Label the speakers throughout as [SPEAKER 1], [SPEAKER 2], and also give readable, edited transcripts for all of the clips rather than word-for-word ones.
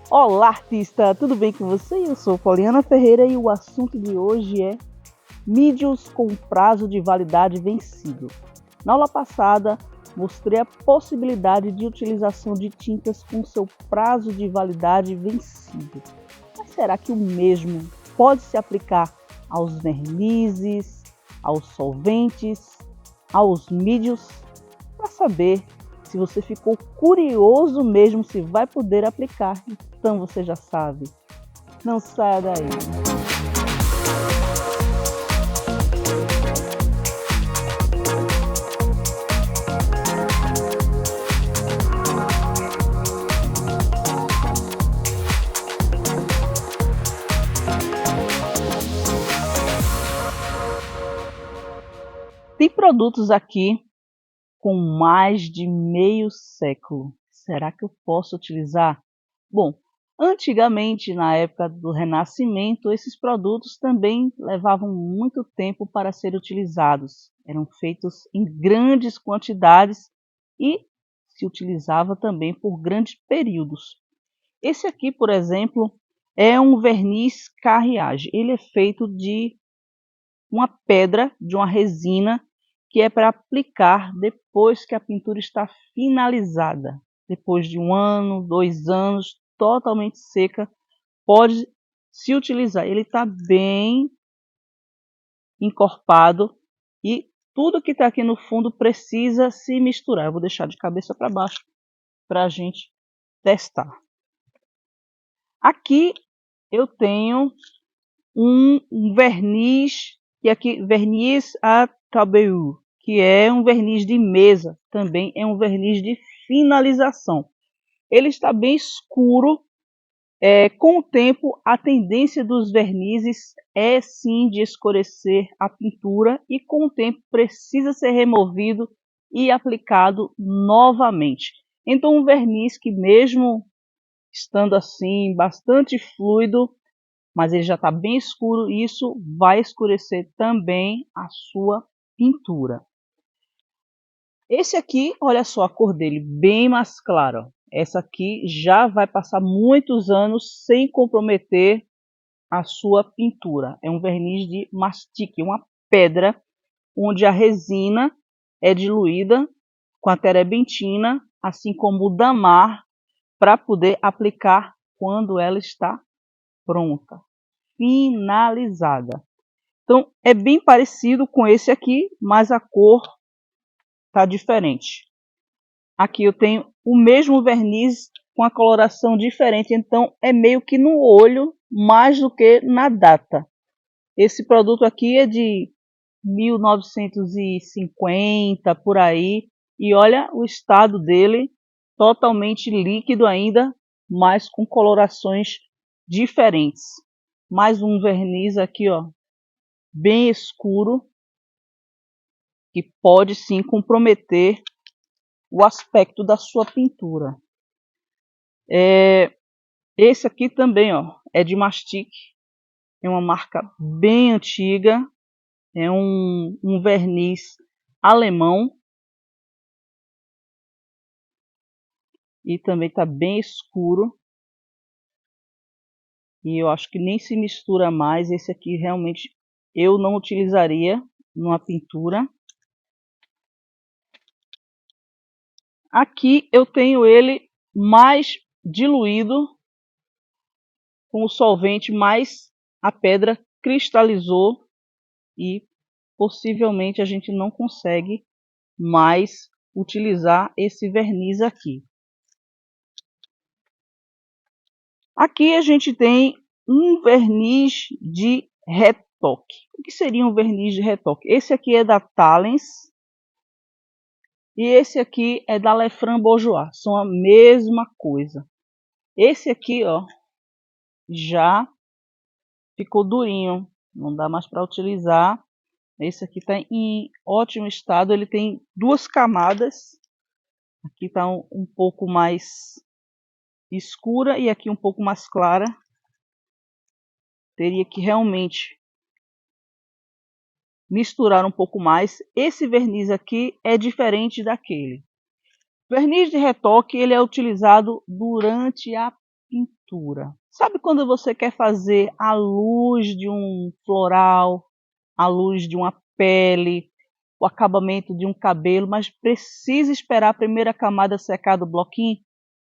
[SPEAKER 1] Olá, artista! Tudo bem com você? Eu sou Poliana Ferreira e o assunto de hoje é mídios com prazo de validade vencido. Na aula passada, mostrei a possibilidade de utilização de tintas com seu prazo de validade vencido. Mas será que o mesmo pode se aplicar aos vernizes, aos solventes, aos mídios? Para saber se você ficou curioso mesmo se vai poder aplicar, então você já sabe. Não saia daí. Tem produtos aqui com mais de meio século. Será que eu posso utilizar? Bom, antigamente, na época do Renascimento, esses produtos também levavam muito tempo para serem utilizados. Eram feitos em grandes quantidades e se utilizava também por grandes períodos. Esse aqui, por exemplo, é um verniz carriage. Ele é feito de uma pedra, de uma resina, que é para aplicar depois que a pintura está finalizada. Depois de 1 ano, 2 anos, totalmente seca, pode se utilizar. Ele está bem encorpado e tudo que está aqui no fundo precisa se misturar. Eu vou deixar de cabeça para baixo para a gente testar. Aqui eu tenho um verniz, que aqui verniz à tableau, que é um verniz de mesa, também é um verniz de finalização. Ele está bem escuro. Com o tempo, a tendência dos vernizes é sim de escurecer a pintura e com o tempo precisa ser removido e aplicado novamente. Então um verniz que mesmo estando assim bastante fluido, mas ele já está bem escuro, e isso vai escurecer também a sua pintura. Esse aqui, olha só a cor dele, bem mais clara. Essa aqui já vai passar muitos anos sem comprometer a sua pintura. É um verniz de mastique, uma pedra onde a resina é diluída com a terebentina, assim como o damar, para poder aplicar quando ela está pronta, finalizada. Então é bem parecido com esse aqui, mas a cor está diferente. Aqui eu tenho o mesmo verniz com a coloração diferente, então é meio que no olho mais do que na data. Esse produto aqui é de 1950 por aí, e olha o estado dele, totalmente líquido ainda, mas com colorações diferentes. Mais um verniz aqui, ó, bem escuro, que pode sim comprometer o aspecto da sua pintura. Esse aqui também, ó, é de mastique, é uma marca bem antiga, é um verniz alemão e também está bem escuro e eu acho que nem se mistura mais. Esse aqui realmente eu não utilizaria numa pintura. Aqui eu tenho ele mais diluído com o solvente, mas a pedra cristalizou e possivelmente a gente não consegue mais utilizar esse verniz aqui. Aqui a gente tem um verniz de retoque. O que seria um verniz de retoque? Esse aqui é da Talens e esse aqui é da Lefran Bourjois. São a mesma coisa. Esse aqui, ó, já ficou durinho, não dá mais para utilizar. Esse aqui está em ótimo estado, ele tem 2 camadas. Aqui está um pouco mais escura e aqui um pouco mais clara. Teria que realmente misturar um pouco mais. Esse verniz aqui é diferente daquele. Verniz de retoque, ele é utilizado durante a pintura. Sabe quando você quer fazer a luz de um floral, a luz de uma pele, o acabamento de um cabelo, mas precisa esperar a primeira camada secar do bloquinho?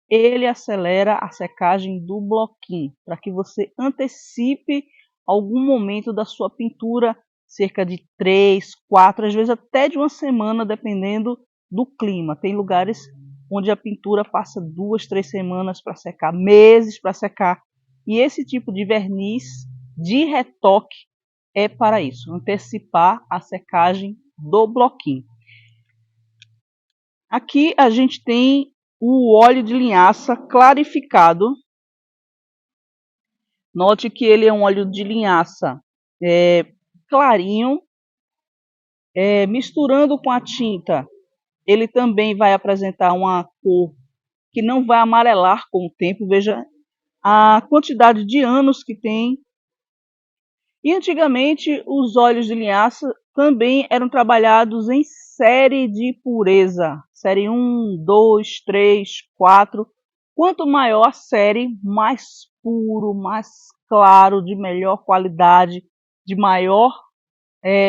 [SPEAKER 1] Ele acelera a secagem do bloquinho, para que você antecipe algum momento da sua pintura, cerca de 3, 4, às vezes até de uma semana, dependendo do clima. Tem lugares onde a pintura passa 2, 3 semanas para secar, meses para secar. E esse tipo de verniz de retoque é para isso, antecipar a secagem do bloquinho. Aqui a gente tem o óleo de linhaça clarificado. Note que ele é um óleo de linhaça clarinho, misturando com a tinta. Ele também vai apresentar uma cor que não vai amarelar com o tempo. Veja a quantidade de anos que tem. E antigamente os óleos de linhaça também eram trabalhados em série de pureza. Série 1, 2, 3, 4. Quanto maior a série, mais puro, mais claro, de melhor qualidade, de maior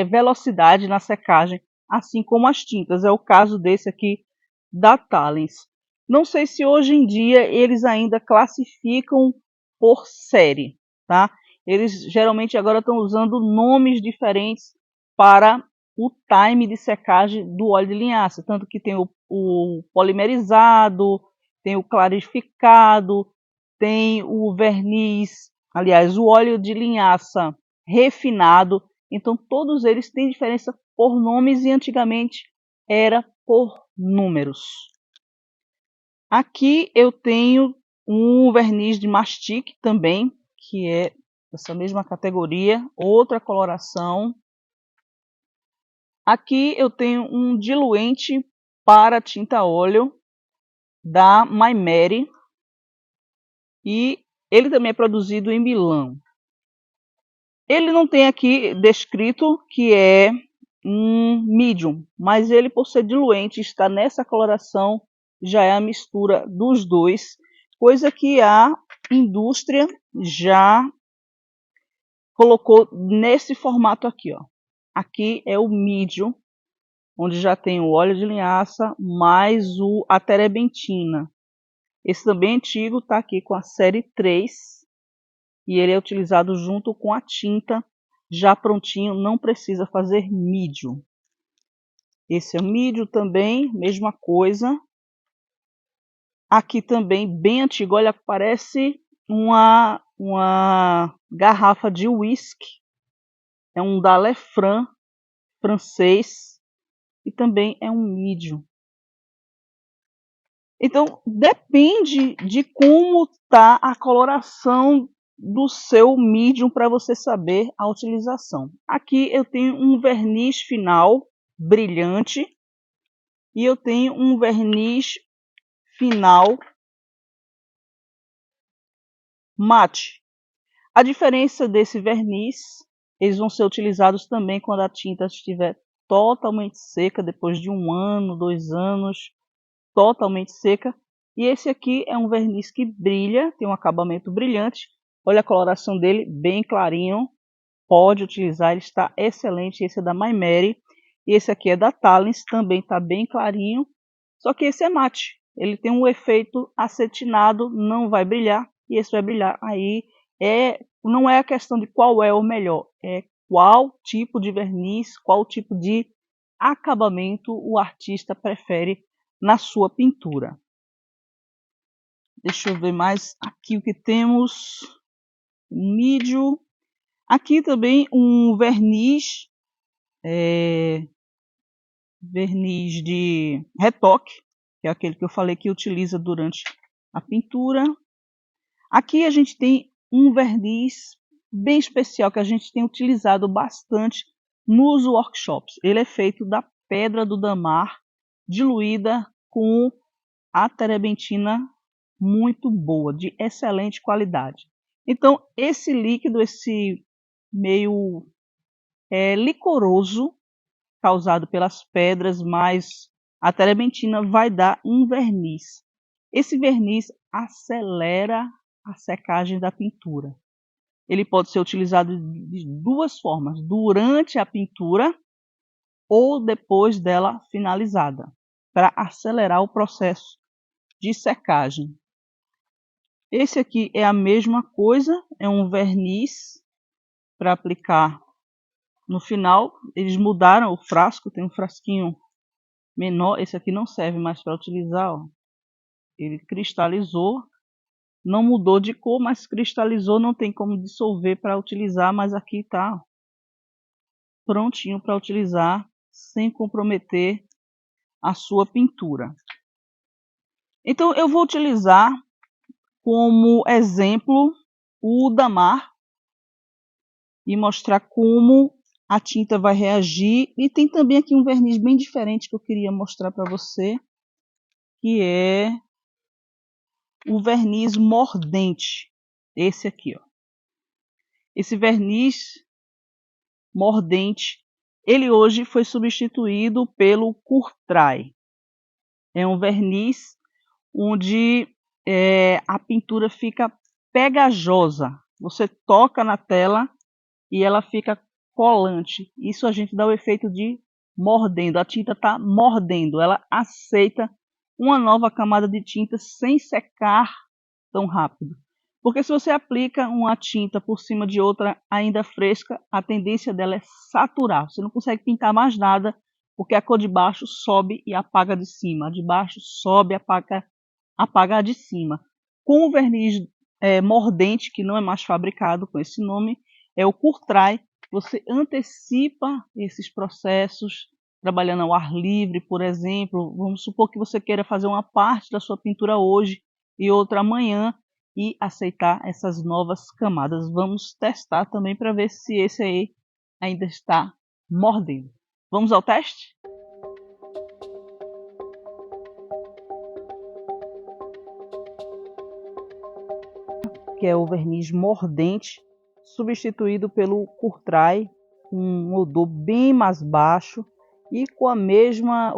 [SPEAKER 1] velocidade na secagem, assim como as tintas. É o caso desse aqui da Talens. Não sei se hoje em dia eles ainda classificam por série, tá? Eles geralmente agora estão usando nomes diferentes para o time de secagem do óleo de linhaça, tanto que tem o polimerizado, tem o clarificado, tem o verniz, aliás, o óleo de linhaça refinado. Então, todos eles têm diferença por nomes e antigamente era por números. Aqui eu tenho um verniz de mastique também, que é essa mesma categoria, outra coloração. Aqui eu tenho um diluente para tinta óleo da My Mary e ele também é produzido em Milão. Ele não tem aqui descrito que é um medium, mas ele, por ser diluente, está nessa coloração, já é a mistura dos dois, coisa que a indústria já colocou nesse formato aqui, ó. Aqui é o medium, onde já tem o óleo de linhaça mais a terebentina. Esse também é antigo, está aqui com a série 3 e ele é utilizado junto com a tinta, já prontinho, não precisa fazer medium. Esse é o medium também, mesma coisa. Aqui também bem antigo, olha, parece uma garrafa de whisky. É um Dalefran francês e também é um medium. Então, depende de como está a coloração do seu medium para você saber a utilização. Aqui eu tenho um verniz final brilhante e eu tenho um verniz final mate. A diferença desse verniz, eles vão ser utilizados também quando a tinta estiver totalmente seca, depois de 1 ano, 2 anos, totalmente seca. E esse aqui é um verniz que brilha, tem um acabamento brilhante. Olha a coloração dele, bem clarinho. Pode utilizar, ele está excelente. Esse é da My Mary. E esse aqui é da Talens, também está bem clarinho. Só que esse é mate. Ele tem um efeito acetinado, não vai brilhar. E esse vai brilhar. Aí não é a questão de qual é o melhor, é qual tipo de verniz, qual tipo de acabamento o artista prefere na sua pintura. Deixa eu ver mais aqui o que temos. Um medium. Aqui também um verniz, verniz de retoque, que é aquele que eu falei que utiliza durante a pintura. Aqui a gente tem um verniz bem especial que a gente tem utilizado bastante nos workshops. Ele é feito da pedra do damar diluída com a terebentina muito boa, de excelente qualidade. Então, esse líquido, esse meio licoroso, causado pelas pedras, mais a terebentina vai dar um verniz. Esse verniz acelera a secagem da pintura. Ele pode ser utilizado de duas formas: durante a pintura ou depois dela finalizada, para acelerar o processo de secagem. Esse aqui é a mesma coisa, é um verniz para aplicar no final. Eles mudaram o frasco, tem um frasquinho menor, esse aqui não serve mais para utilizar, ó. Ele cristalizou, não mudou de cor, mas cristalizou, não tem como dissolver para utilizar, mas aqui está prontinho para utilizar sem comprometer a sua pintura. Então eu vou utilizar como exemplo o Damar e mostrar como a tinta vai reagir. E tem também aqui um verniz bem diferente que eu queria mostrar para você, que é o verniz mordente. Esse aqui, ó. Esse verniz mordente, ele hoje foi substituído pelo Courtrai. É um verniz onde a pintura fica pegajosa. Você toca na tela e ela fica colante. Isso a gente dá o efeito de mordendo. A tinta está mordendo. Ela aceita uma nova camada de tinta sem secar tão rápido. Porque se você aplica uma tinta por cima de outra ainda fresca, a tendência dela é saturar. Você não consegue pintar mais nada, porque a cor de baixo sobe e apaga de cima. A de baixo sobe e apaga a de cima. Com o verniz mordente, que não é mais fabricado com esse nome, é o Courtrai, você antecipa esses processos, trabalhando ao ar livre, por exemplo. Vamos supor que você queira fazer uma parte da sua pintura hoje e outra amanhã, e aceitar essas novas camadas. Vamos testar também para ver se esse aí ainda está mordendo. Vamos ao teste? Que é o verniz mordente, substituído pelo Courtrai, com um odor bem mais baixo e com o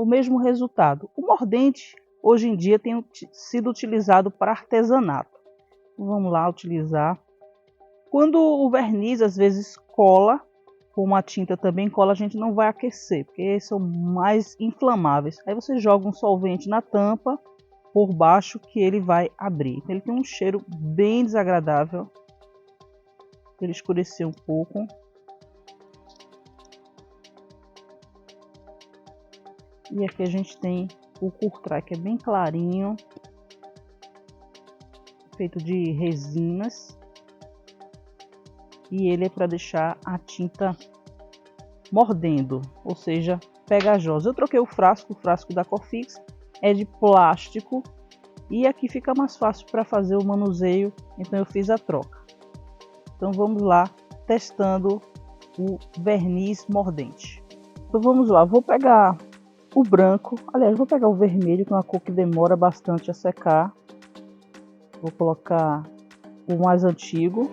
[SPEAKER 1] mesmo resultado. O mordente, hoje em dia, tem sido utilizado para artesanato. Vamos lá utilizar. Quando o verniz às vezes cola, como a tinta também cola, a gente não vai aquecer, porque eles são mais inflamáveis. Aí você joga um solvente na tampa por baixo que ele vai abrir. Ele tem um cheiro bem desagradável. Ele escureceu um pouco. E aqui a gente tem o Courtrai, que é bem clarinho, feito de resinas, e ele é para deixar a tinta mordendo, ou seja, pegajosa. Eu troquei o frasco da Corfix é de plástico e aqui fica mais fácil para fazer o manuseio, então eu fiz a troca. Então vamos lá, testando o verniz mordente. Então vamos lá, vou pegar o branco, aliás, vou pegar o vermelho, que é uma cor que demora bastante a secar. Vou colocar o mais antigo.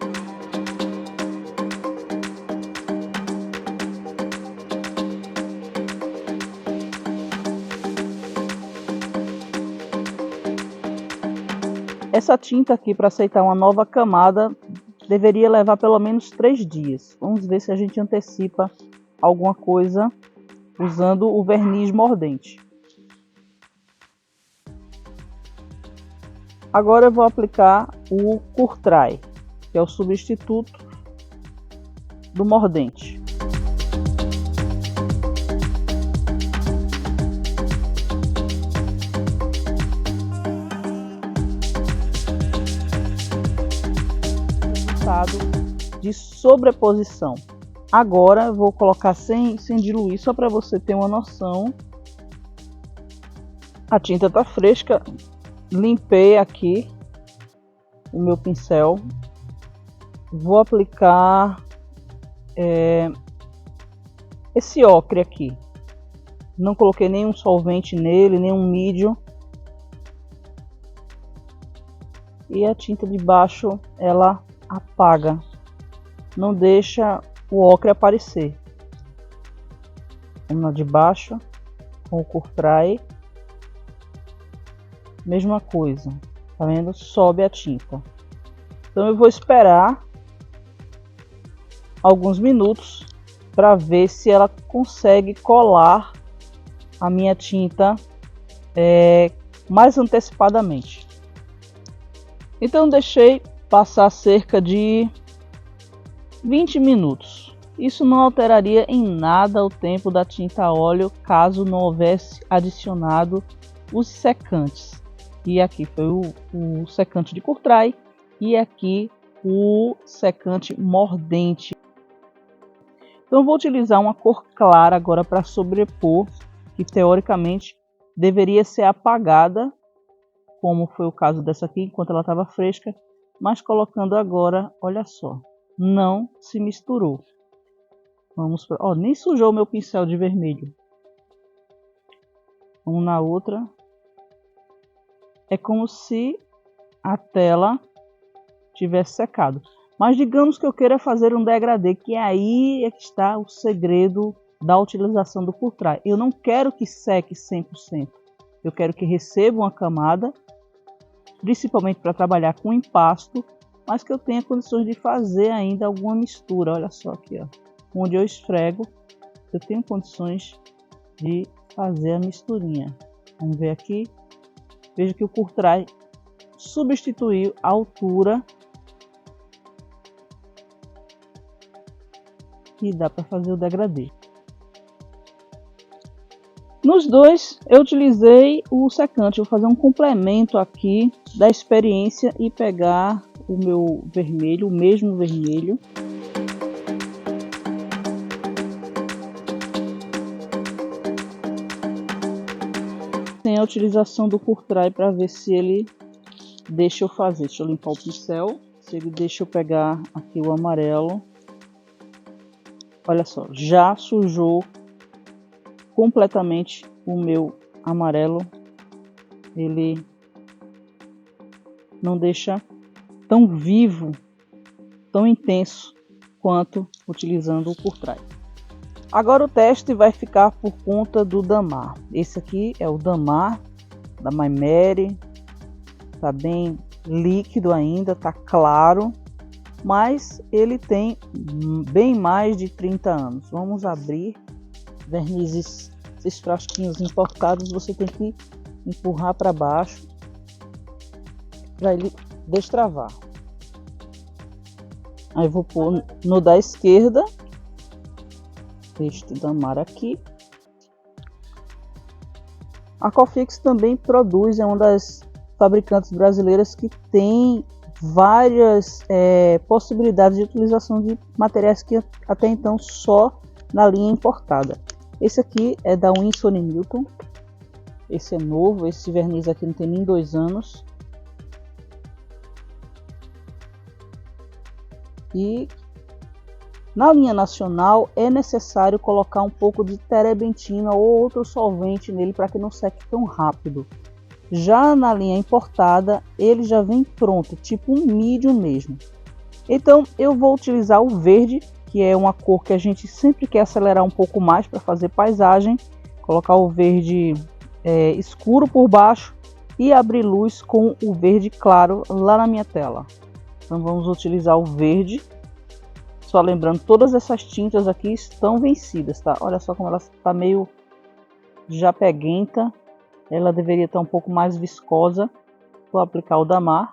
[SPEAKER 1] Essa tinta aqui, para aceitar uma nova camada, deveria levar pelo menos 3 dias. Vamos ver se a gente antecipa alguma coisa usando o verniz mordente. Agora eu vou aplicar o Courtrai, que é o substituto do mordente. Resultado de sobreposição. Agora eu vou colocar sem diluir, só para você ter uma noção. A tinta está fresca. Limpei aqui o meu pincel. Vou aplicar esse ocre aqui. Não coloquei nenhum solvente nele, nenhum mídio. E a tinta de baixo, ela apaga. Não deixa o ocre aparecer. Vamos na de baixo, com o Courtrai. Mesma coisa, tá vendo? Sobe a tinta. Então eu vou esperar alguns minutos para ver se ela consegue colar a minha tinta mais antecipadamente. Então deixei passar cerca de 20 minutos. Isso não alteraria em nada o tempo da tinta a óleo caso não houvesse adicionado os secantes. E aqui foi o secante de Courtrai e aqui o secante mordente. Então eu vou utilizar uma cor clara agora para sobrepor, que teoricamente deveria ser apagada, como foi o caso dessa aqui enquanto ela estava fresca, mas colocando agora, olha só, não se misturou. Vamos para, ó, nem sujou meu pincel de vermelho. Um na outra. É como se a tela tivesse secado. Mas digamos que eu queira fazer um degradê, que aí é que está o segredo da utilização do Courtrai. Eu não quero que seque 100%. Eu quero que receba uma camada, principalmente para trabalhar com impasto, mas que eu tenha condições de fazer ainda alguma mistura. Olha só aqui, ó, onde eu esfrego, eu tenho condições de fazer a misturinha. Vamos ver aqui. Veja que o Courtrai substituiu a altura e dá para fazer o degradê. Nos dois eu utilizei o secante. Vou fazer um complemento aqui da experiência e pegar o meu vermelho, o mesmo vermelho. Sem a utilização do Courtrai para ver se ele deixa eu fazer. Deixa eu limpar o pincel. Se ele deixa eu pegar aqui o amarelo. Olha só, já sujou completamente o meu amarelo. Ele não deixa tão vivo, tão intenso quanto utilizando o Courtrai. Agora o teste vai ficar por conta do Damar. Esse aqui é o Damar da My Mary. Tá bem líquido ainda, tá claro, mas ele tem bem mais de 30 anos. Vamos abrir. Vernizes, esses frasquinhos importados, você tem que empurrar para baixo para ele destravar. Aí vou pôr no da esquerda este Damar aqui. A Cofix também produz, é uma das fabricantes brasileiras que tem várias possibilidades de utilização de materiais que até então só na linha importada. Esse aqui é da Winsor & Newton. Esse é novo, esse verniz aqui não tem nem 2 anos. E na linha nacional é necessário colocar um pouco de terebentina ou outro solvente nele para que não seque tão rápido. Já na linha importada, ele já vem pronto, tipo um medium mesmo. Então eu vou utilizar o verde, que é uma cor que a gente sempre quer acelerar um pouco mais para fazer paisagem. Colocar o verde escuro por baixo e abrir luz com o verde claro lá na minha tela. Então vamos utilizar o verde. Só lembrando, todas essas tintas aqui estão vencidas, tá? Olha só como ela está meio já peguenta. Ela deveria estar um pouco mais viscosa. Vou aplicar o Damar.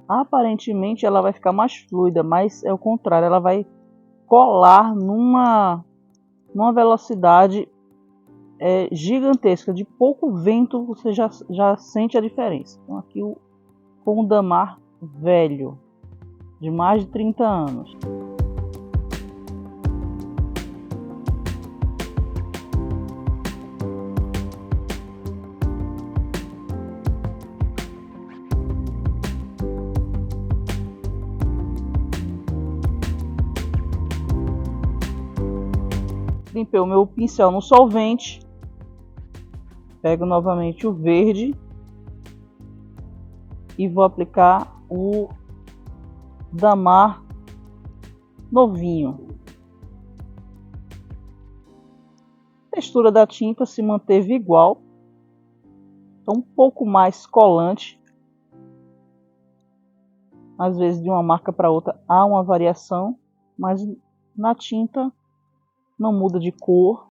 [SPEAKER 1] Aparentemente ela vai ficar mais fluida, mas é o contrário. Ela vai colar numa velocidade gigantesca. De pouco vento você já sente a diferença. Então aqui com o Damar velho, de mais de 30 anos. Limpei o meu pincel no solvente. Pego novamente o verde e vou aplicar o Damar novinho. A textura da tinta se manteve igual. é um pouco mais colante. Às vezes de uma marca para outra há uma variação, mas na tinta não muda de cor.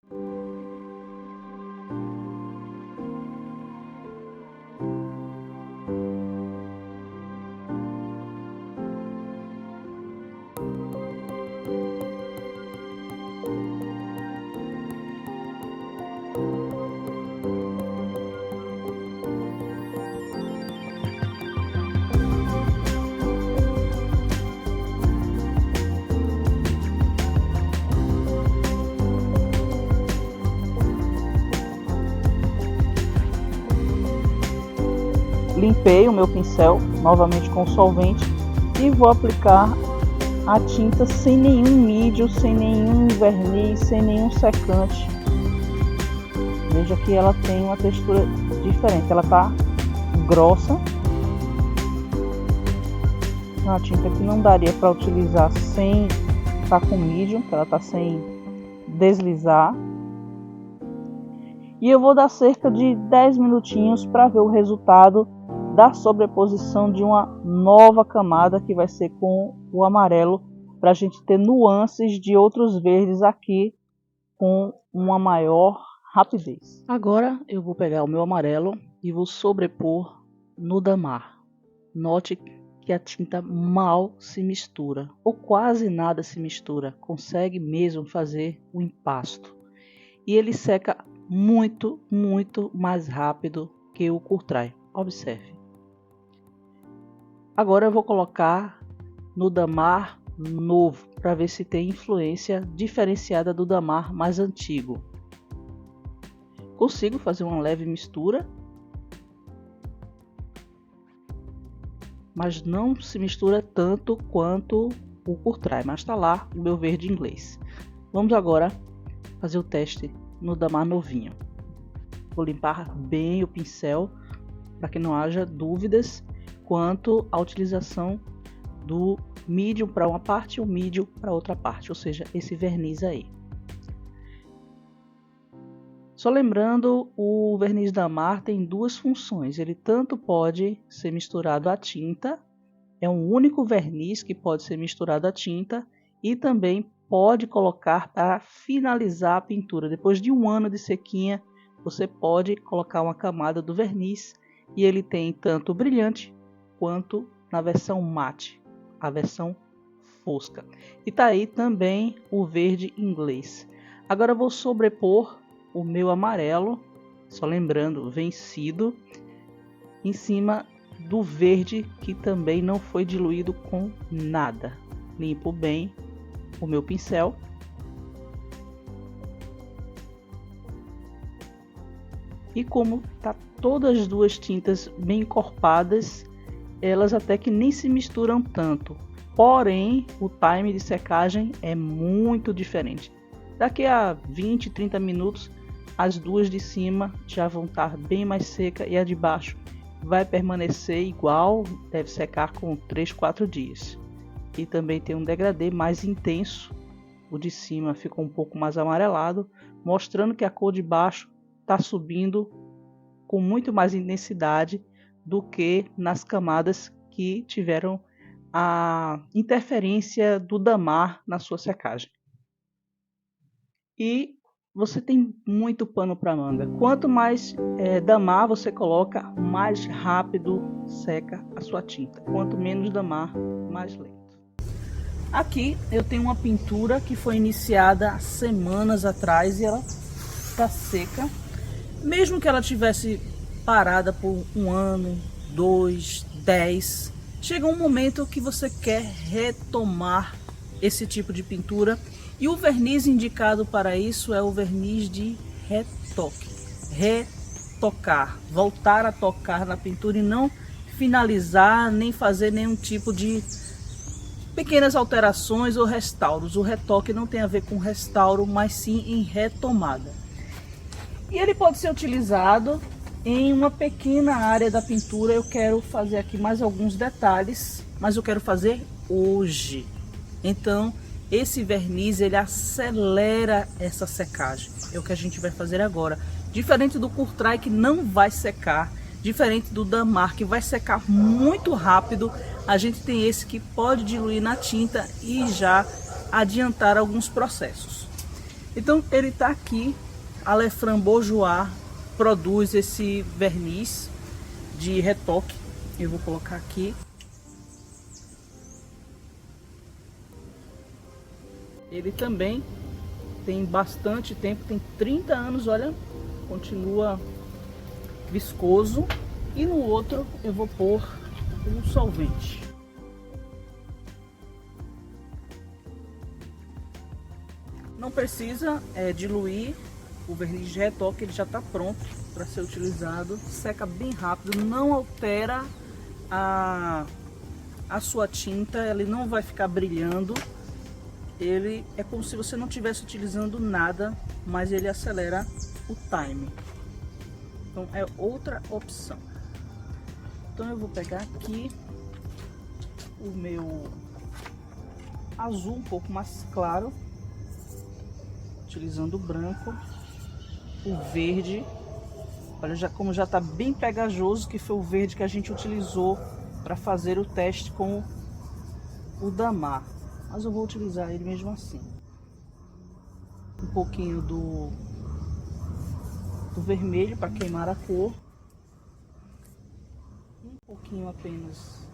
[SPEAKER 1] Limpei o meu pincel novamente com solvente e vou aplicar a tinta sem nenhum mídio, sem nenhum verniz, sem nenhum secante. Veja que ela tem uma textura diferente, ela está grossa. Uma tinta que não daria para utilizar sem estar com mídio, que ela está sem deslizar. E eu vou dar cerca de 10 minutinhos para ver o resultado da sobreposição de uma nova camada que vai ser com o amarelo, para a gente ter nuances de outros verdes aqui com uma maior rapidez. Agora eu vou pegar o meu amarelo e vou sobrepor no damar. Note que a tinta mal se mistura, ou quase nada se mistura, consegue mesmo fazer o impasto. E ele seca muito mais rápido que o Courtrai. Observe. Agora eu vou colocar no damar novo, para ver se tem influência diferenciada do damar mais antigo. Consigo fazer uma leve mistura, mas não se mistura tanto quanto o Courtrai, mas está lá o meu verde inglês. Vamos agora fazer o teste no damar novinho. Vou limpar bem o pincel para que não haja dúvidas quanto à utilização do medium para uma parte e o medium para outra parte, ou seja, esse verniz aí. Só lembrando, o verniz damar tem duas funções. Ele tanto pode ser misturado à tinta, é um único verniz que pode ser misturado à tinta, e também pode colocar para finalizar a pintura. Depois de um ano de sequinha, você pode colocar uma camada do verniz, e ele tem tanto brilhante quanto na versão mate, a versão fosca. E tá aí também o verde inglês. Agora eu vou sobrepor o meu amarelo, só lembrando, vencido, em cima do verde que também não foi diluído com nada. Limpo bem o meu pincel. E como tá todas as duas tintas bem encorpadas, elas até que nem se misturam tanto. Porém, o time de secagem é muito diferente. Daqui a 20, 30 minutos, as duas de cima já vão estar bem mais secas e a de baixo vai permanecer igual, deve secar com 3, 4 dias. E também tem um degradê mais intenso. O de cima ficou um pouco mais amarelado, mostrando que a cor de baixo está subindo com muito mais intensidade do que nas camadas que tiveram a interferência do damar na sua secagem. E você tem muito pano para manga. Quanto mais damar você coloca, mais rápido seca a sua tinta. Quanto menos damar, mais lento. Aqui eu tenho uma pintura que foi iniciada semanas atrás e ela está seca. Mesmo que ela tivesse parada por 1 ano, 2, 10, chega um momento que você quer retomar esse tipo de pintura, e o verniz indicado para isso é o verniz de retoque. Retocar, voltar a tocar na pintura e não finalizar, nem fazer nenhum tipo de pequenas alterações ou restauros. O retoque não tem a ver com restauro, mas sim em retomada. E ele pode ser utilizado em uma pequena área da pintura. Eu quero fazer aqui mais alguns detalhes, mas eu quero fazer hoje. Então, esse verniz, ele acelera essa secagem. É o que a gente vai fazer agora. Diferente do Courtrai, que não vai secar. Diferente do Damar, que vai secar muito rápido, a gente tem esse que pode diluir na tinta e já adiantar alguns processos. Então ele está aqui, a Lefran Bourjois produz esse verniz de retoque. Eu vou colocar aqui. Ele também tem bastante tempo, tem 30 anos, olha, continua viscoso. E no outro eu vou pôr um solvente. Não precisa diluir o verniz de retoque, ele já está pronto para ser utilizado. Seca bem rápido, não altera a sua tinta, ele não vai ficar brilhando. Ele é como se você não estivesse utilizando nada, mas ele acelera o time. Então é outra opção. Então eu vou pegar aqui o meu azul um pouco mais claro, utilizando o branco, o verde. Olha como já está bem pegajoso, que foi o verde que a gente utilizou para fazer o teste com o Damar. Mas eu vou utilizar ele mesmo assim. Um pouquinho do vermelho para queimar a cor. Um pouquinho apenas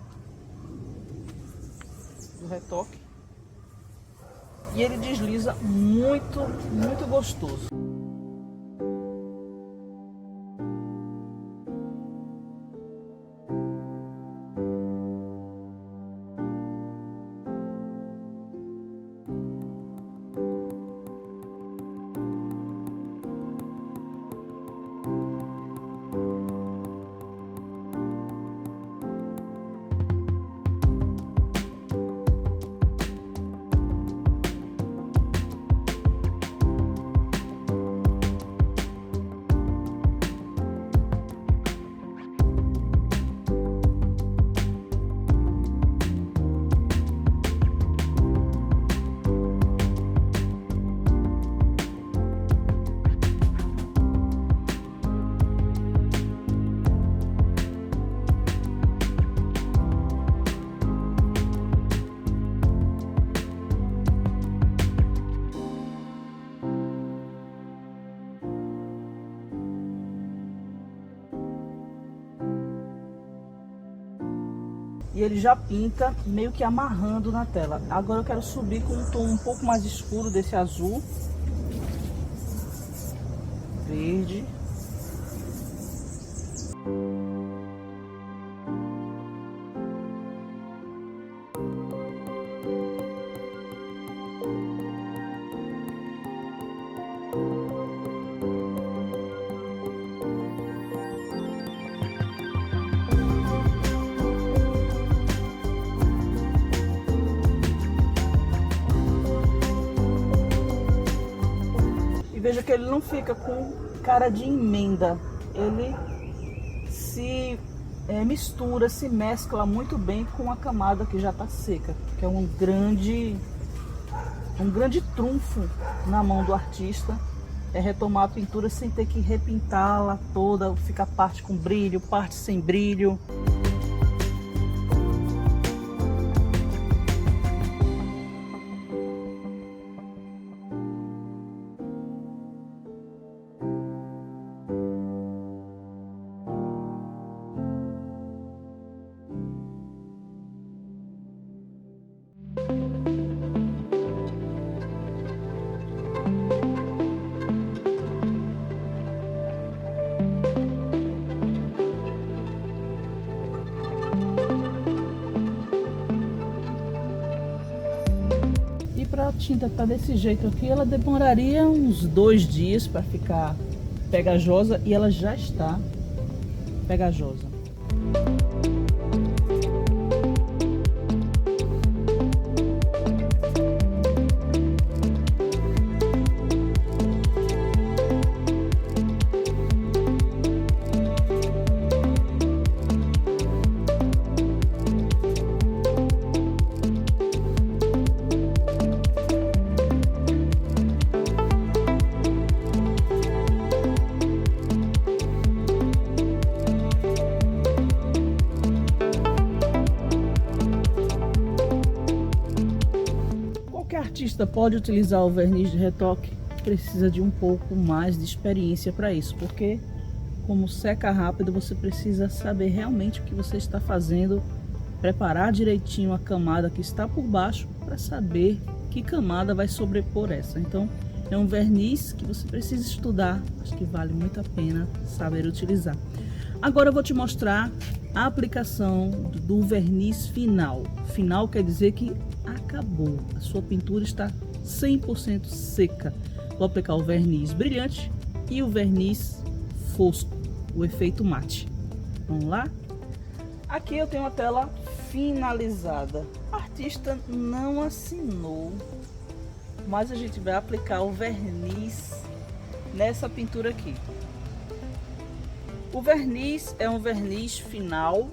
[SPEAKER 1] do retoque. E ele desliza muito, muito gostoso. E ele já pinta meio que amarrando na tela. Agora eu quero subir com um tom um pouco mais escuro desse azul, verde, veja que ele não fica com cara de emenda, ele se mistura, se mescla muito bem com a camada que já está seca, que é um grande trunfo na mão do artista, é retomar a pintura sem ter que repintá-la toda, ficar parte com brilho, parte sem brilho. Para a tinta estar desse jeito aqui, ela demoraria uns 2 dias para ficar pegajosa, e ela já está pegajosa. artista pode utilizar o verniz de retoque, precisa de um pouco mais de experiência para isso, porque como seca rápido, você precisa saber realmente o que você está fazendo, preparar direitinho a camada que está por baixo para saber que camada vai sobrepor essa. Então é um verniz que você precisa estudar, acho que vale muito a pena saber utilizar. Agora eu vou te mostrar a aplicação do verniz final. Final quer dizer que acabou, a sua pintura está 100% seca. Vou aplicar o verniz brilhante e o verniz fosco, o efeito mate. Vamos lá? Aqui eu tenho a tela finalizada. O artista não assinou, mas a gente vai aplicar o verniz nessa pintura aqui. O verniz é um verniz final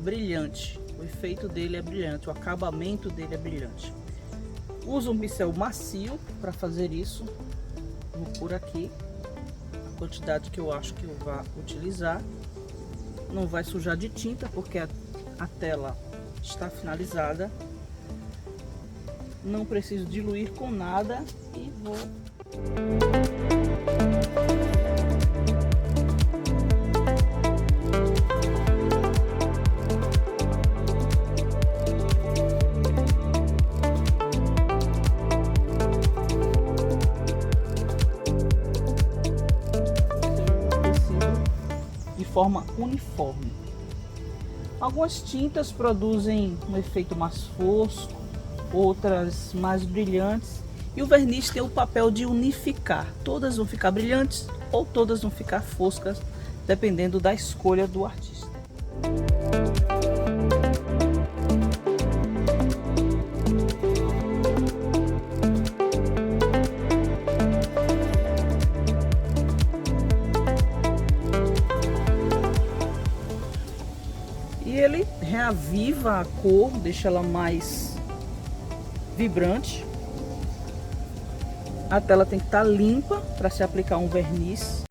[SPEAKER 1] brilhante. O efeito dele é brilhante, o acabamento dele é brilhante. Uso um pincel macio para fazer isso. Vou por aqui a quantidade que eu acho que eu vou utilizar. Não vai sujar de tinta porque a tela está finalizada. Não preciso diluir com nada e vou de forma uniforme. Algumas tintas produzem um efeito mais fosco, outras mais brilhantes, e o verniz tem o papel de unificar. Todas vão ficar brilhantes ou todas vão ficar foscas, dependendo da escolha do artista. E ele reaviva a cor, deixa ela mais vibrante. A tela tem que estar limpa para se aplicar um verniz.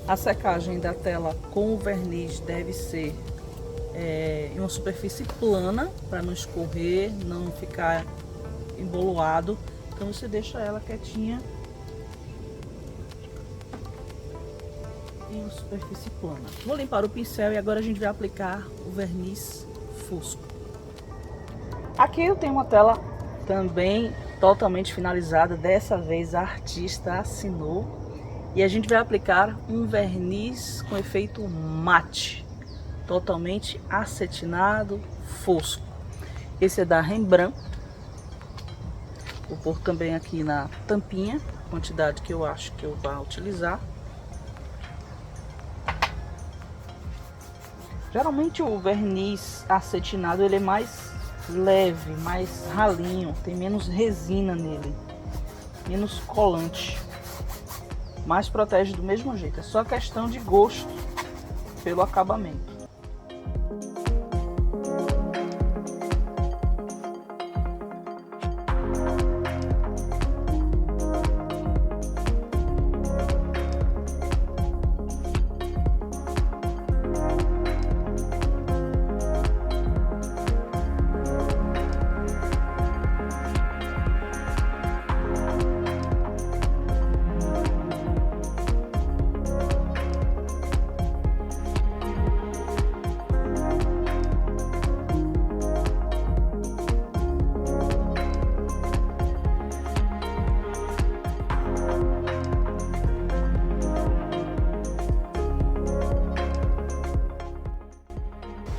[SPEAKER 1] A secagem da tela com o verniz deve ser em uma superfície plana, para não escorrer, não ficar emboloado. Então você deixa ela quietinha em uma superfície plana. Vou limpar o pincel e agora a gente vai aplicar o verniz fosco. Aqui eu tenho uma tela também totalmente finalizada. Dessa vez a artista assinou. E a gente vai aplicar um verniz com efeito mate, totalmente acetinado, fosco. Esse é da Rembrandt. Vou pôr também aqui na tampinha, a quantidade que eu acho que eu vou utilizar. Geralmente o verniz acetinado ele é mais leve, mais ralinho, tem menos resina nele, menos colante. Mas protege do mesmo jeito, é só questão de gosto pelo acabamento.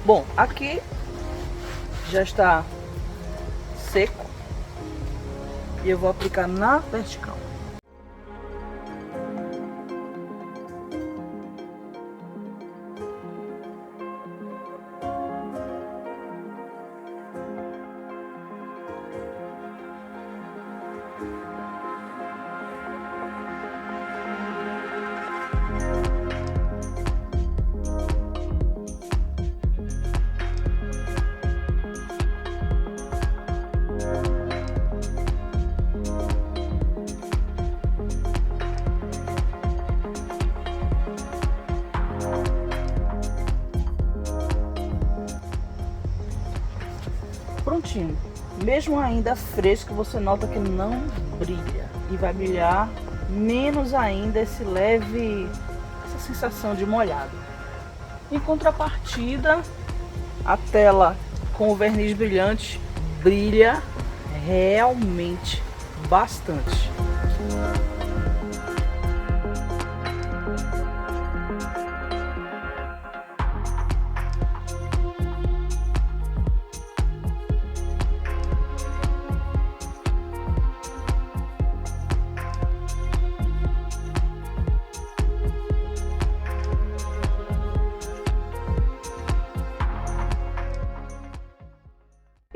[SPEAKER 1] Bom, aqui já está seco e eu vou aplicar na vertical. repetindo, mesmo ainda fresco, você nota que não brilha e vai brilhar menos ainda essa sensação de molhado. Em contrapartida, a tela com o verniz brilhante brilha realmente bastante.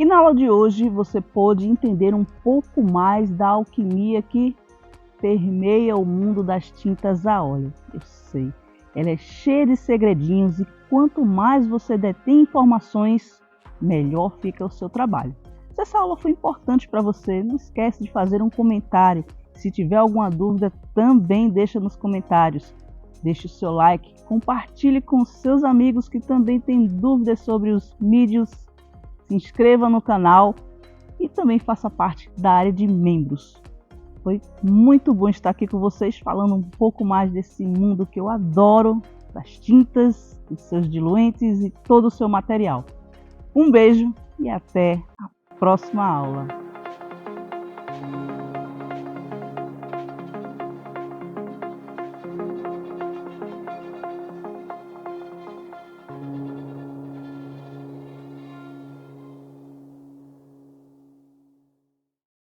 [SPEAKER 1] E na aula de hoje você pôde entender um pouco mais da alquimia que permeia o mundo das tintas a óleo. Eu sei, ela é cheia de segredinhos e quanto mais você detém informações, melhor fica o seu trabalho. Se essa aula foi importante para você, não esquece de fazer um comentário. Se tiver alguma dúvida, também deixa nos comentários. Deixe o seu like, compartilhe com seus amigos que também têm dúvidas sobre os mídios. Se inscreva no canal e também faça parte da área de membros. Foi muito bom estar aqui com vocês, falando um pouco mais desse mundo que eu adoro, das tintas, dos seus diluentes e todo o seu material. Um beijo e até a próxima aula.